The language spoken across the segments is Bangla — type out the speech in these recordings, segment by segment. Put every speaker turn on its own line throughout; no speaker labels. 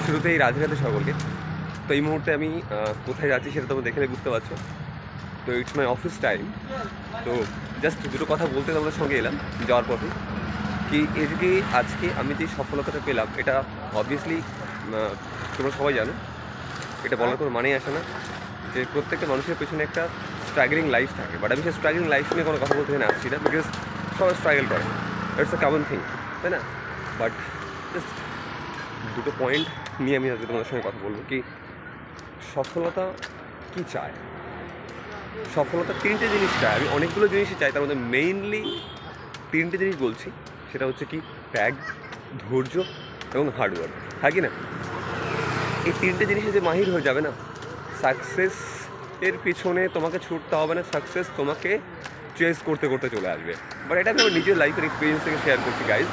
শুরুতেই রাধে রাধে সকলকে। তো এই মুহূর্তে আমি কোথায় যাচ্ছি সেটা তোমরা দেখে বুঝতে পারছো। তো ইটস মাই অফিস টাইম। তো জাস্ট দুটো কথা বলতে তোমাদের সঙ্গে এলাম যাওয়ার পথে, কি এদিকে আজকে আমি যে সফলতাটা পেলাম এটা অবভিয়াসলি তোমরা সবাই জানো, এটা বলার কোনো মানেই আসে না যে প্রত্যেকটা মানুষের পেছনে একটা স্ট্রাগলিং লাইফ থাকে। বাট আমি সেই স্ট্রাগলিং লাইফ নিয়ে কোনো কথা বলতে এখানে আসছি না, বিকজ সবাই স্ট্রাগল করে, ইটস এ কমন থিং, তাই না? বাট জাস্ট দুটো পয়েন্ট নিয়ে আমি আজকে তোমাদের সঙ্গে কথা বলবো। কি সফলতা কী চায়? সফলতা তিনটে জিনিস চায়। আমি অনেকগুলো জিনিসই চাই, তার মধ্যে মেইনলি তিনটে জিনিস বলছি। সেটা হচ্ছে কি ত্যাগ, ধৈর্য এবং হার্ডওয়ার্ক, হ্যাঁ কি না? এই তিনটে জিনিসে যে মাহির হয়ে যাবে না, সাকসেস এর পিছনে তোমাকে ছুটতে হবে না, সাকসেস তোমাকে চেস করতে করতে চলে আসবে। বাট এটা আমি আমার নিজের লাইফের এক্সপিরিয়েন্স থেকে শেয়ার করছি গাইজ।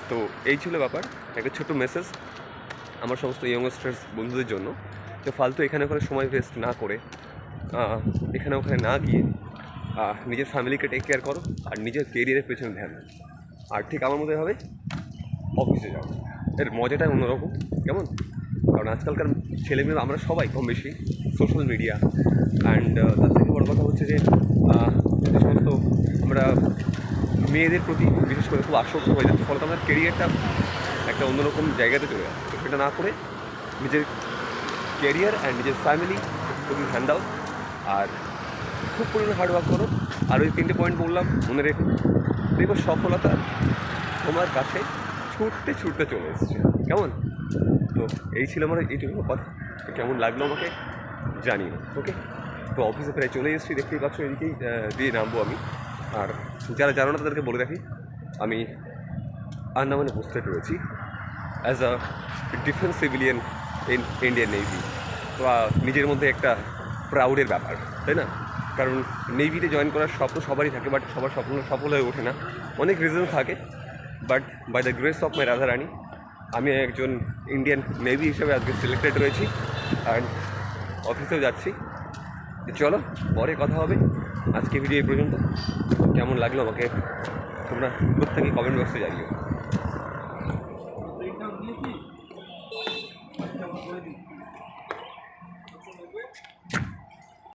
তো এই ছিল ব্যাপার, একটা ছোট্ট মেসেজ আমার সমস্ত ইয়ংস্টার্স বন্ধুদের জন্য, যে ফালতু এখানে ওখানে সময় ওয়েস্ট না করে এখানে ওখানে না গিয়ে নিজের ফ্যামিলিকে টেক কেয়ার করো আর নিজের কেরিয়ারের পেছনে ধ্যান দাও। আর ঠিক আমার মধ্যে হবে অফিসে যাও, এর মজাটাই অন্যরকম। কেমন? কারণ আজকালকার ছেলেমেয়ে আমরা সবাই কম বেশি সোশ্যাল মিডিয়া অ্যান্ড তার থেকে বড় কথা হচ্ছে যে যে সমস্ত আমরা মেয়েদের প্রতি বিশেষ করে খুব আসক্ত হয়ে যাচ্ছে, ফলত আমাদের কেরিয়ারটা একটা অন্যরকম জায়গাতে চলে যাচ্ছে। তো সেটা না করে নিজের ক্যারিয়ার অ্যান্ড নিজের ফ্যামিলি প্রতি ধ্যান দাও আর খুব পরিমাণে হার্ডওয়ার্ক করো। আর ওই তিনটে পয়েন্ট বললাম, মনে রেখো, দেখো সফলতা তোমার কাছে ছুটতে ছুটতে চলে এসছে। কেমন? তো এই ছিল আমার এইটুকু কথা। তো কেমন লাগলো আমাকে জানিও, ওকে? তো অফিসে প্রায় চলে এসেছি, দেখতেই পাচ্ছ, এদিকেই দিয়ে নামবো আমি। আর যারা জানো না তাদেরকে বলে রাখি, আমি আন্দামানে পোস্টেড রয়েছি as a defence civilian in Indian navy. তো নিজের মধ্যে একটা প্রাউডের ব্যাপার, তাই না? কারণ নেভিতে জয়েন করার স্বপ্ন সবারই থাকে, বাট সবার স্বপ্ন সফল হয়ে ওঠে না, অনেক রিজন থাকে। But by the grace of my Radharani আমি একজন ইন্ডিয়ান নেভি হিসেবে আজকে সিলেক্টেড রয়েছি অ্যান্ড অফিসেও যাচ্ছি। চলো পরে কথা হবে। আজকে ভিডিও এই পর্যন্ত। কেমন লাগলো আমাকে তোমরা প্রত্যেকে কমেন্ট বক্সে জানিও।